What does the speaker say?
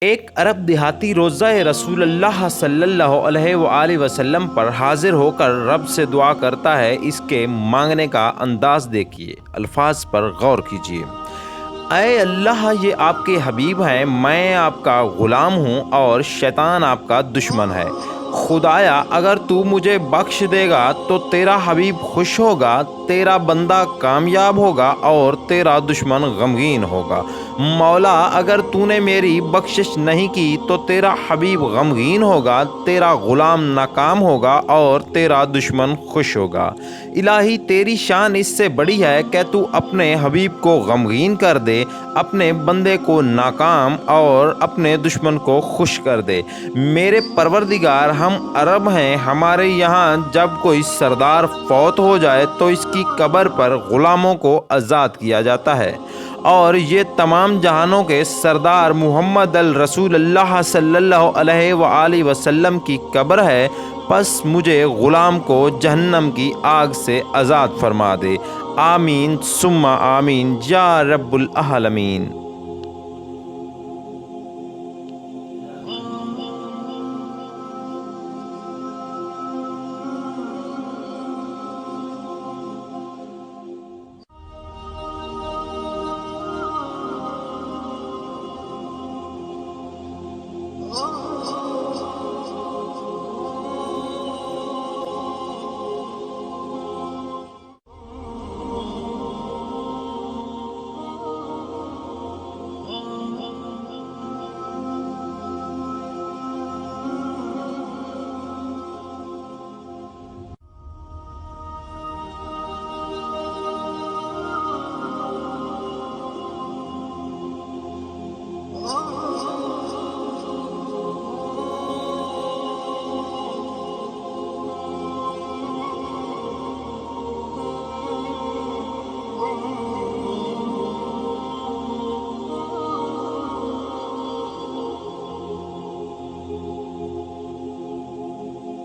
एक अरब देहाती रोज़ा रसूलुल्लाह सल्लल्लाहु अलैहि वसल्लम पर हाजिर होकर रब से दुआ करता है। इसके मांगने का अंदाज देखिए, अल्फाज पर गौर कीजिए। ऐ अल्लाह, ये आपके हबीब हैं, मैं आपका ग़ुलाम हूँ और शैतान आपका दुश्मन है। खुदाया, अगर तू मुझे बख्श देगा तो तेरा हबीब खुश होगा, तेरा बंदा कामयाब होगा और तेरा दुश्मन गमगीन होगा। मौला, अगर तूने मेरी बख्शिश नहीं की तो तेरा हबीब गमगीन होगा, तेरा ग़ुलाम नाकाम होगा और तेरा दुश्मन खुश होगा। इलाही, तेरी शान इससे बड़ी है कि तू अपने हबीब को गमगीन कर दे, अपने बंदे को नाकाम और अपने दुश्मन को खुश कर दे। मेरे परवरदिगार, हम अरब हैं, हमारे यहाँ जब कोई सरदार फौत हो जाए तो इसकी कब्र पर ग़ुलामों को आज़ाद किया जाता है, और ये तमाम जहानों के सरदार मुहम्मद अल रसूलुल्लाह सल्लल्लाहु अलैहि वसल्लम की कब्र है। बस मुझे ग़ुलाम को जहन्नम की आग से आज़ाद फरमा दे। आमीन सुम्मा आमीन या रब्बुल आलमीन।